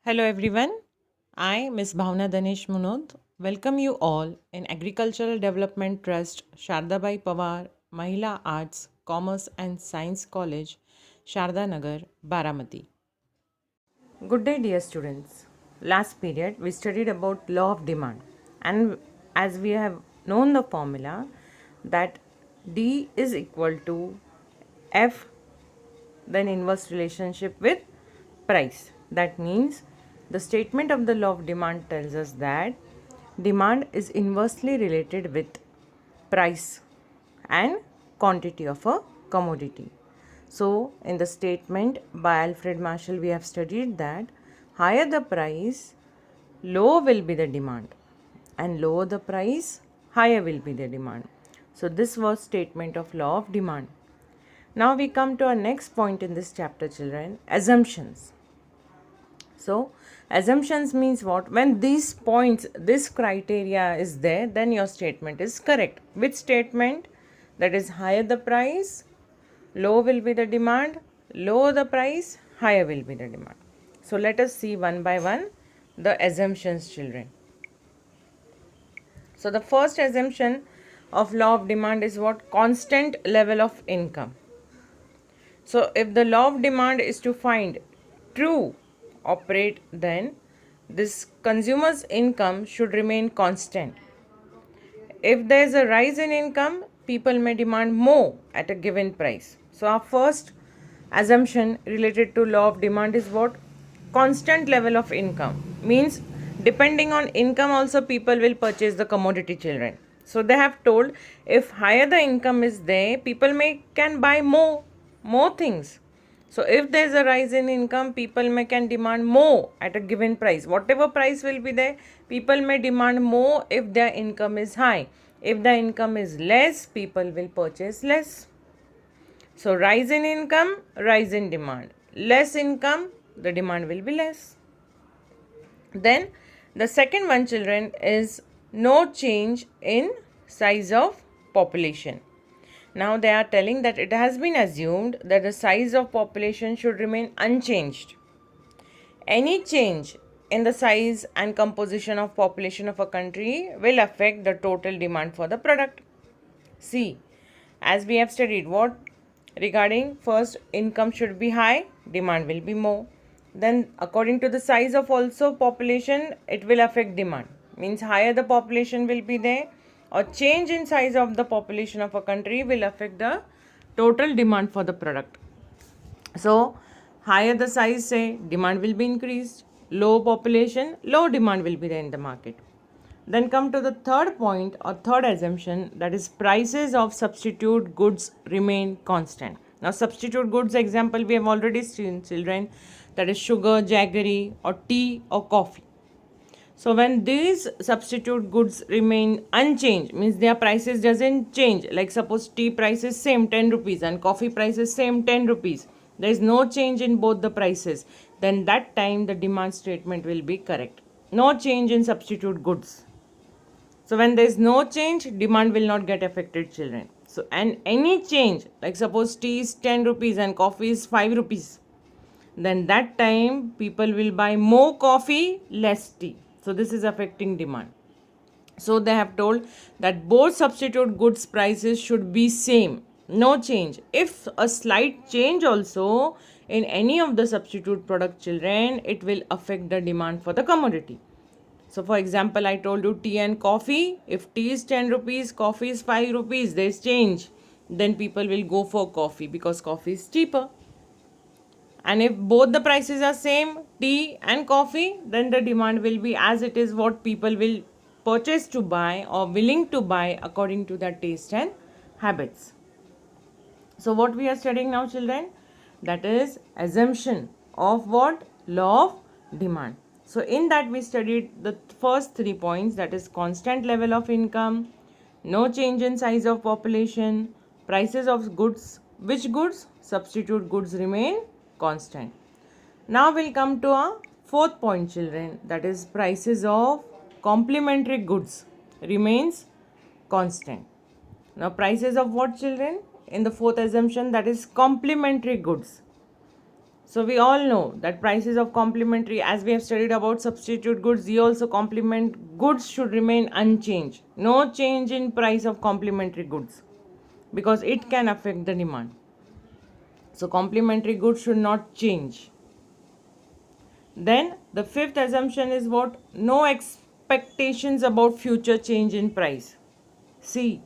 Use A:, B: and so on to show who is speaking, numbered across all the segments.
A: Hello everyone. I, Ms. Bhavana Danesh Munod, welcome you all in Agricultural Development Trust, Shardabai Pawar, Mahila Arts, Commerce and Science College, Sharda Nagar, Baramati. Good day, dear students. Last period we studied about law of demand, and as we have known the formula that D is equal to F, then inverse relationship with price. That means the statement of the law of demand tells us that demand is inversely related with price and quantity of a commodity. So, in the statement by Alfred Marshall, we have studied that higher the price, low will be the demand, and lower the price, higher will be the demand. So, this was statement of law of demand. Now we come to our next point in this chapter, children, assumptions. So, assumptions means what? When these points, this criteria is there, then your statement is correct. Which statement? That is, higher the price, low will be the demand, lower the price, higher will be the demand. So, let us see one by one the assumptions, children. So, the first assumption of law of demand is what? Constant level of income. So, if the law of demand is to find true operate, then this consumer's income should remain constant. If there is a rise in income, people may demand more at a given price. So, our first assumption related to law of demand is what? Constant level of income means depending on income also people will purchase the commodity, children. So, they have told if higher the income is there, people can buy more things. So if there is a rise in income, people can demand more at a given price. Whatever price will be there, people may demand more if their income is high. If the income is less, people will purchase less. So rise in income, rise in demand. Less income, the demand will be less. Then the second one, children, is no change in size of population. Now they are telling that it has been assumed that the size of population should remain unchanged. Any change in the size and composition of population of a country will affect the total demand for the product. See, as we have studied what regarding first income should be high, demand will be more. Then according to the size of also population, it will affect demand. Means higher the population will be there, or change in size of the population of a country will affect the total demand for the product. So higher the size, say, demand will be increased. Low population, low demand will be there in the market. Then come to the third point or third assumption, that is prices of substitute goods remain constant. Now substitute goods example we have already seen, children, that is sugar, jaggery or tea or coffee. So when these substitute goods remain unchanged, means their prices doesn't change. Like suppose tea price is same 10 rupees and coffee price is same 10 rupees. There is no change in both the prices. Then that time the demand statement will be correct. No change in substitute goods. So when there is no change, demand will not get affected, children. So and any change, like suppose tea is 10 rupees and coffee is 5 rupees, then that time people will buy more coffee, less tea. So this is affecting demand. So they have told that both substitute goods prices should be same, no change. If a slight change also in any of the substitute product, children, it will affect the demand for the commodity. So for example, I told you tea and coffee. If tea is 10 rupees, coffee is 5 rupees, there is change. Then people will go for coffee because coffee is cheaper. And if both the prices are same, tea and coffee, then the demand will be as it is what people will purchase to buy or willing to buy according to their taste and habits. So what we are studying now, children, that is assumption of what? Law of demand. So in that we studied the first 3 points, that is constant level of income, no change in size of population, prices of goods. Which goods? Substitute goods remain constant. Now we'll come to our fourth point, children, that is prices of complementary goods remains constant. Now prices of what, children? In the fourth assumption, that is complementary goods. So we all know that prices of complementary, as we have studied about substitute goods, the also complement goods should remain unchanged. No change in price of complementary goods because it can affect the demand. So complementary goods should not change. Then the fifth assumption is what? No expectations about future change in price. See,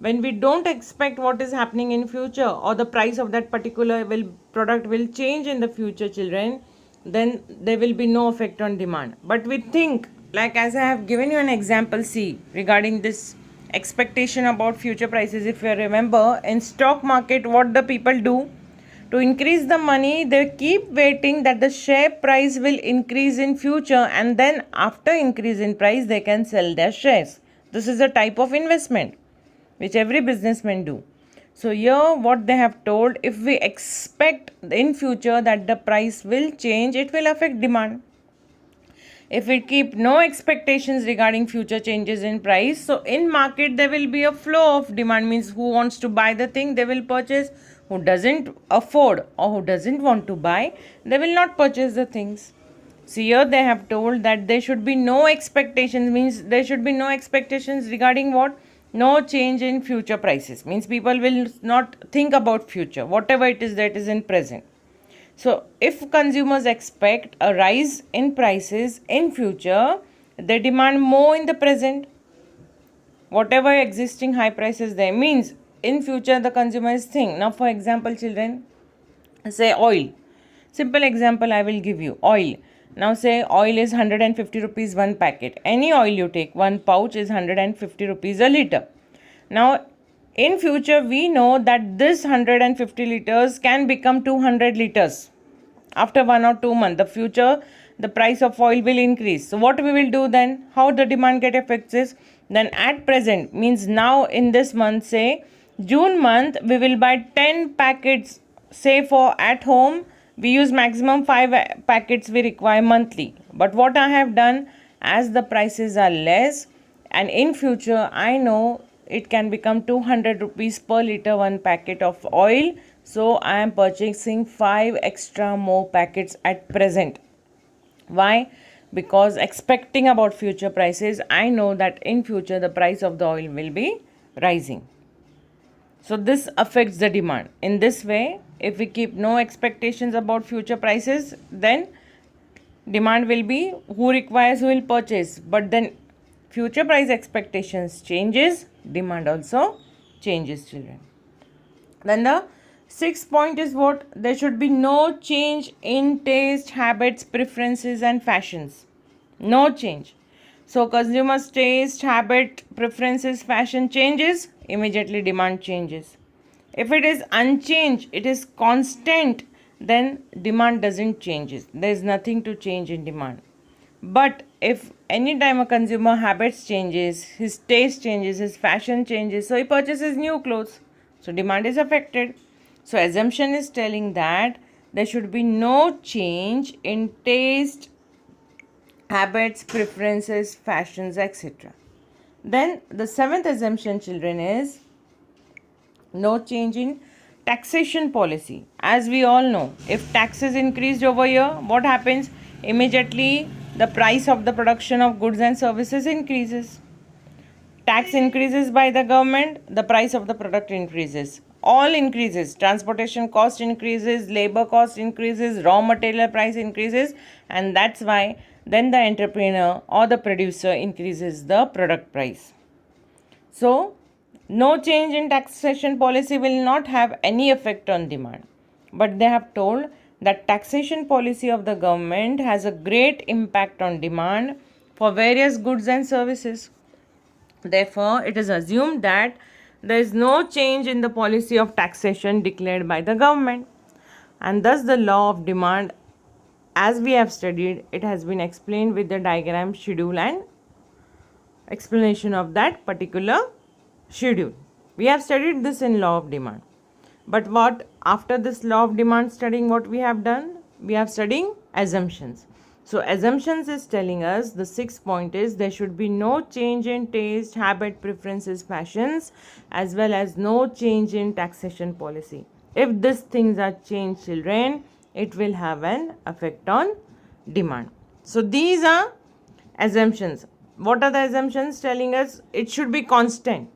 A: when we don't expect what is happening in future or the price of that particular product will change in the future, children, then there will be no effect on demand. But we think, like as I have given you an example, see, regarding this expectation about future prices, if you remember, in stock market, what the people do? To increase the money, they keep waiting that the share price will increase in future, and then after increase in price they can sell their shares. This is a type of investment which every businessman do. So here what they have told, if we expect in future that the price will change, it will affect demand. If we keep no expectations regarding future changes in price, so in market there will be a flow of demand, means who wants to buy the thing they will purchase, who doesn't afford or who doesn't want to buy, they will not purchase the things. So here they have told that there should be no expectations, means there should be no expectations regarding what? No change in future prices, means people will not think about future, whatever it is that is in present. So if consumers expect a rise in prices in future, they demand more in the present. Whatever existing high prices there, means in future the consumers think. Now for example, children, say oil. Simple example I will give you. Oil. Now say oil is 150 rupees one packet. Any oil you take, one pouch is 150 rupees a liter. Now in future we know that this 150 liters can become 200 liters. After 1 or 2 months, the future, the price of oil will increase. So what we will do then? How the demand get affects is, then at present, means now in this month, say June month, we will buy 10 packets, say for at home, we use maximum 5 packets we require monthly. But what I have done, as the prices are less, and in future I know it can become 200 rupees per liter one packet of oil, so I am purchasing 5 extra more packets at present. Why? Because expecting about future prices, I know that in future the price of the oil will be rising. So this affects the demand. In this way, if we keep no expectations about future prices, then demand will be who requires, who will purchase. But then future price expectations changes, demand also changes, children. Then the sixth point is what? There should be no change in taste, habits, preferences and fashions. No change. So consumers' taste, habit, preferences, fashion changes, immediately demand changes. If it is unchanged, it is constant, then demand doesn't change. There is nothing to change in demand. But if any time a consumer habits changes, his taste changes, his fashion changes, so he purchases new clothes. So demand is affected. So assumption is telling that there should be no change in taste, habits, preferences, fashions, etc. Then the seventh assumption, children, is no change in taxation policy. As we all know, if taxes increased over here, what happens? Immediately the price of the production of goods and services increases. Tax increases by the government, the price of the product increases. All increases. Transportation cost increases, labor cost increases, raw material price increases, and that's why then the entrepreneur or the producer increases the product price. So no change in taxation policy will not have any effect on demand. But they have told that taxation policy of the government has a great impact on demand for various goods and services. Therefore, it is assumed that there is no change in the policy of taxation declared by the government. And thus the law of demand, as we have studied, it has been explained with the diagram, schedule and explanation of that particular schedule. We have studied this in law of demand. But what after this law of demand studying, what we have done? We have studying assumptions. So assumptions is telling us, the sixth point is there should be no change in taste, habit, preferences, fashions, as well as no change in taxation policy. If these things are changed, children, it will have an effect on demand. So these are assumptions. What are the assumptions telling us? It should be constant.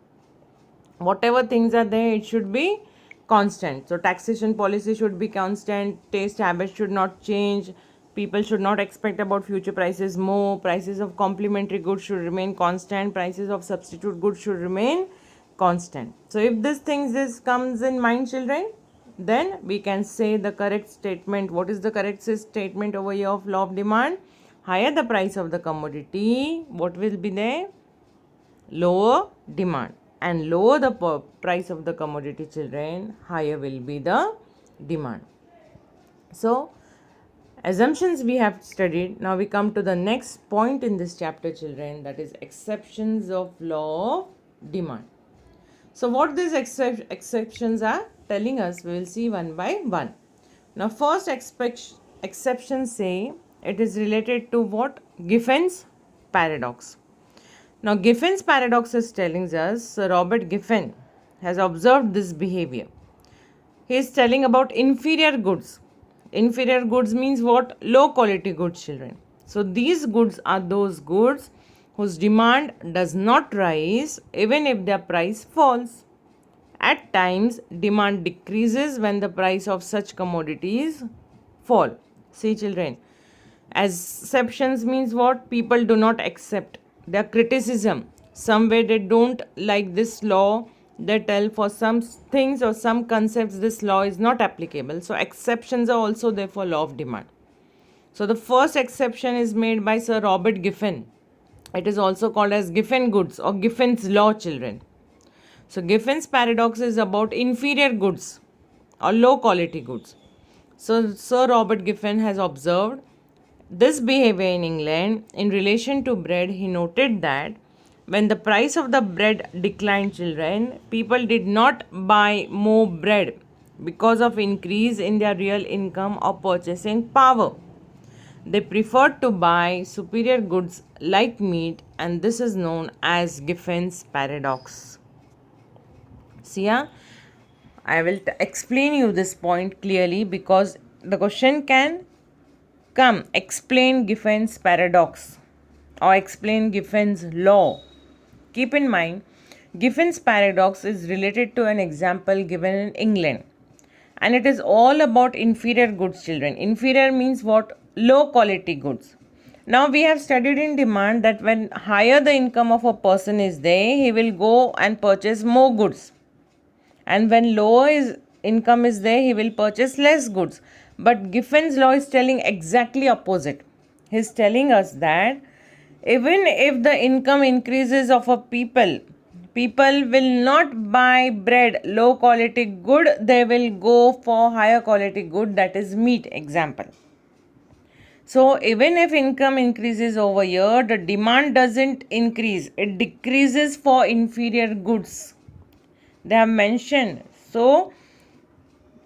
A: Whatever things are there, it should be constant. So taxation policy should be constant, taste habits should not change, people should not expect about future prices more, prices of complementary goods should remain constant, prices of substitute goods should remain constant. So if this things comes in mind, children, then we can say the correct statement. What is the correct statement over here of law of demand? Higher the price of the commodity, what will be there? Lower demand. And lower the price of the commodity, children, higher will be the demand. So assumptions we have studied. Now we come to the next point in this chapter, children, that is exceptions of law of demand. So what these exceptions are telling us, we will see one by one. Now first exceptions say it is related to what? Giffen's paradox. Now Giffen's paradox is telling us, Sir Robert Giffen has observed this behavior. He is telling about inferior goods. Inferior goods means what? Low quality goods, children. So these goods are those goods whose demand does not rise even if their price falls. At times, demand decreases when the price of such commodities fall. See, children, exceptions means what? People do not accept. Their criticism. Somewhere they don't like this law. They tell for some things or some concepts this law is not applicable. So exceptions are also there for law of demand. So the first exception is made by Sir Robert Giffen. It is also called as Giffen goods or Giffen's law, children. So Giffen's paradox is about inferior goods or low quality goods. So Sir Robert Giffen has observed this behavior in England. In relation to bread, he noted that when the price of the bread declined, children, people did not buy more bread because of increase in their real income or purchasing power. They preferred to buy superior goods like meat, and this is known as Giffen's paradox. See, I will explain you this point clearly because the question can come. Explain Giffen's paradox or explain Giffen's law. Keep in mind, Giffen's paradox is related to an example given in England, and it is all about inferior goods, children. Inferior means what? Low quality goods. Now we have studied in demand that when higher the income of a person is there, he will go and purchase more goods, and when lower his income is there, he will purchase less goods. But Giffen's law is telling exactly opposite. He is telling us that even if the income increases of a people will not buy bread, low quality good, they will go for higher quality good, that is meat, example. So even if income increases over here, the demand doesn't increase, it decreases for inferior goods. They have mentioned. So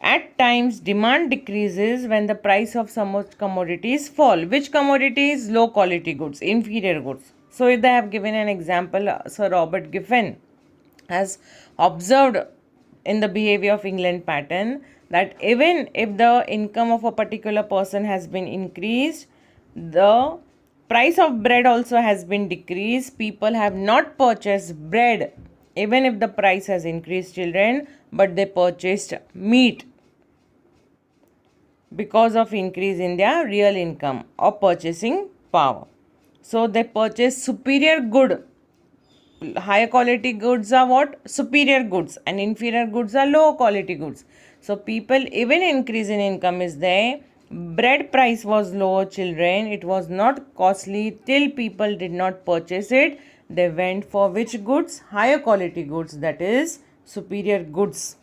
A: at times demand decreases when the price of some commodities fall. Which commodities? Low quality goods, inferior goods. So they have given an example. Sir Robert Giffen has observed in the behavior of England pattern that even if the income of a particular person has been increased, the price of bread also has been decreased. People have not purchased bread even if the price has increased, children, but they purchased meat because of increase in their real income or purchasing power. So they purchase superior good. Higher quality goods are what? Superior goods, and inferior goods are low quality goods. So people, even increase in income is there. Bread price was lower, children. It was not costly till people did not purchase it. They went for which goods? Higher quality goods, that is superior goods.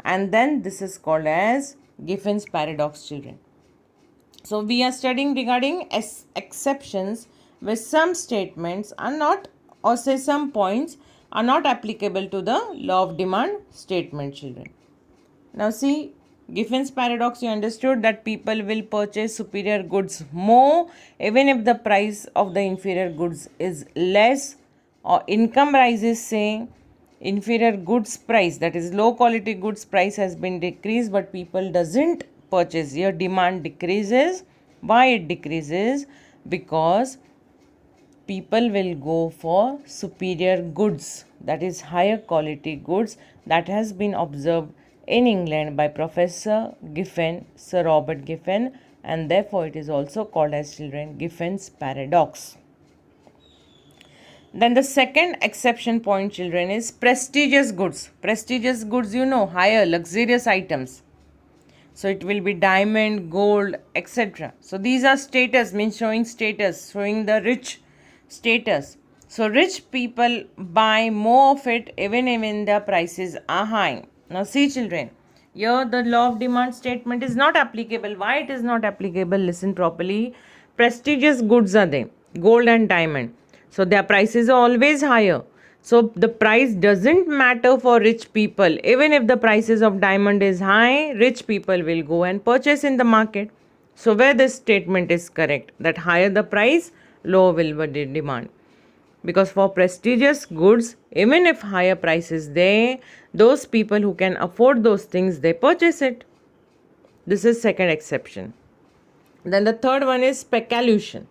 A: And then this is called as Giffen's paradox, children. So we are studying regarding exceptions where some statements are not, or say some points are not applicable to the law of demand statement, children. Now see, Giffen's paradox, you understood that people will purchase superior goods more even if the price of the inferior goods is less, or income rises, say inferior goods price, that is low quality goods price has been decreased, but people doesn't purchase. Your demand decreases. Why it decreases? Because people will go for superior goods, that is higher quality goods. That has been observed in England by Professor Giffen, Sir Robert Giffen, and therefore it is also called as children Giffen's paradox. Then the second exception point, children, is prestigious goods. Prestigious goods, higher, luxurious items. So it will be diamond, gold, etc. So these are status, means showing status, showing the rich status. So rich people buy more of it even the prices are high. Now see, children, here the law of demand statement is not applicable. Why it is not applicable? Listen properly. Prestigious goods are there, gold and diamond. So their prices are always higher. So the price doesn't matter for rich people. Even if the prices of diamond is high, rich people will go and purchase in the market. So where this statement is correct, that higher the price, lower will be the demand. Because for prestigious goods, even if higher price is there, those people who can afford those things, they purchase it. This is second exception. Then the third one is speculation.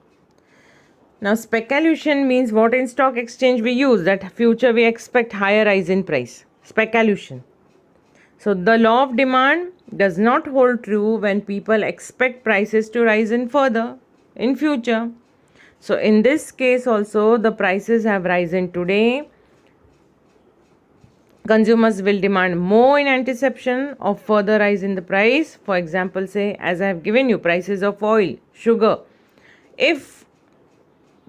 A: Now speculation means what in stock exchange we use, that future we expect higher rise in price. Speculation. So the law of demand does not hold true when people expect prices to rise in further in future. So in this case also the prices have risen today. Consumers will demand more in anticipation of further rise in the price. For example, say as I have given you prices of oil, sugar. If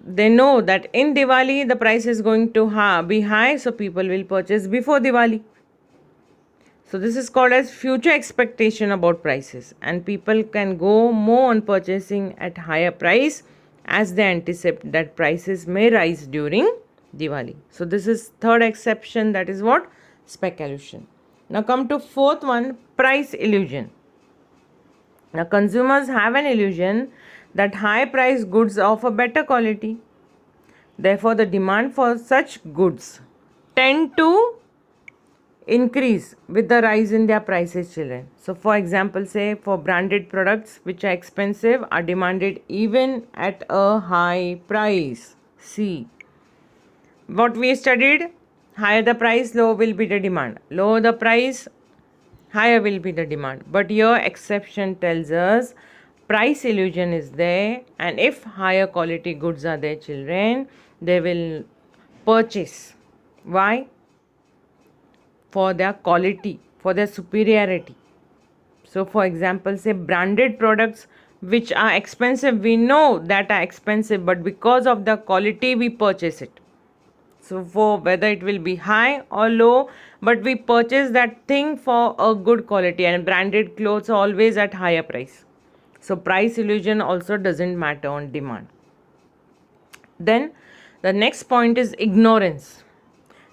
A: they know that in Diwali the price is going to be high, so people will purchase before Diwali. So this is called as future expectation about prices, and people can go more on purchasing at higher price as they anticipate that prices may rise during Diwali. So this is third exception, that is what? Speculation. Now come to fourth one, price illusion. Now consumers have an illusion that high price goods offer better quality. Therefore the demand for such goods tend to increase with the rise in their prices, children. So for example, say for branded products which are expensive are demanded even at a high price. See what we studied, higher the price, lower will be the demand. Lower the price, higher will be the demand. But your exception tells us price illusion is there, and if higher quality goods are there, children, they will purchase. Why? For their quality, for their superiority. So for example, say branded products which are expensive, we know that are expensive, but because of the quality we purchase it. So for whether it will be high or low, but we purchase that thing for a good quality, and branded clothes are always at higher price. So price illusion also doesn't matter on demand. Then the next point is ignorance.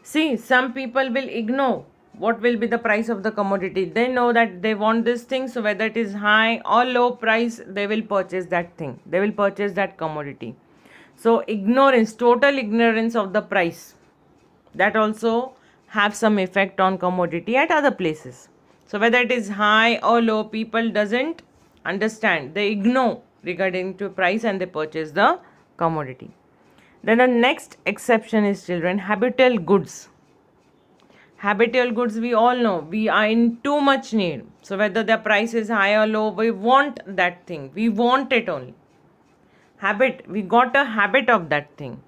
A: See, some people will ignore what will be the price of the commodity. They know that they want this thing, so whether it is high or low price, they will purchase that thing. They will purchase that commodity. So ignorance, total ignorance of the price, that also have some effect on commodity at other places. So whether it is high or low, people doesn't understand. They ignore regarding to price and they purchase the commodity. Then the next exception is, children, habitual goods. Habitual goods, we all know we are in too much need. So whether the price is high or low, we want that thing. We want it only. Habit, we got a habit of that thing.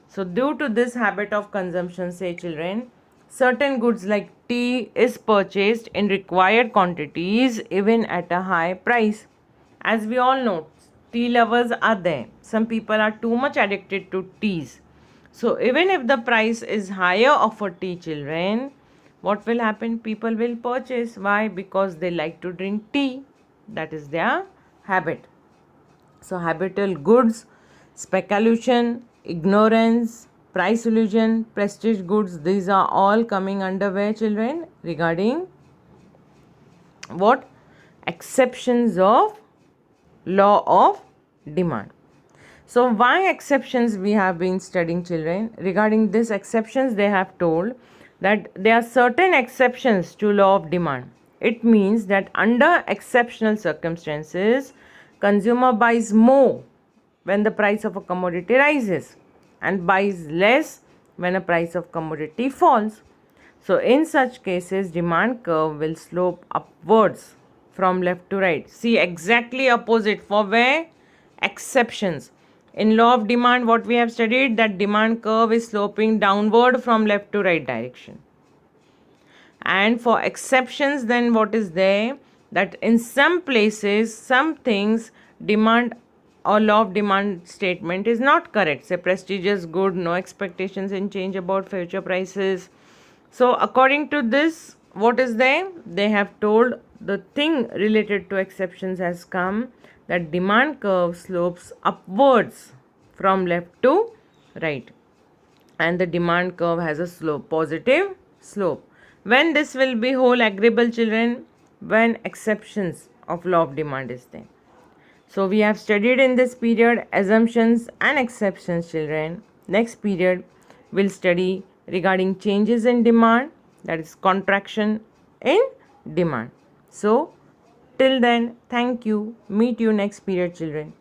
A: So due to this habit of consumption, say children, certain goods like tea is purchased in required quantities even at a high price. As we all know, tea lovers are there. Some people are too much addicted to teas. So even if the price is higher of a tea, children, what will happen? People will purchase. Why? Because they like to drink tea. That is their habit. So habitual goods, speculation, ignorance, price illusion, prestige goods, these are all coming under where, children? Regarding what? Exceptions of law of demand. So why exceptions we have been studying, children? Regarding these exceptions, they have told that there are certain exceptions to law of demand. It means that under exceptional circumstances, consumer buys more when the price of a commodity rises and buys less when a price of commodity falls. So in such cases, demand curve will slope upwards from left to right. See, exactly opposite for where? Exceptions. In law of demand, what we have studied, that demand curve is sloping downward from left to right direction. And for exceptions, then what is there? That in some places, some things, demand or law of demand statement is not correct. Say prestigious good, no expectations in change about future prices. So according to this, what is there? They have told the thing related to exceptions has come, that demand curve slopes upwards from left to right, and the demand curve has a slope, positive slope. When this will be whole agreeable, children? When exceptions of law of demand is there. So we have studied in this period assumptions and exceptions, children. Next period we'll study regarding changes in demand, that is contraction in demand. So till then, thank you. Meet you next period, children.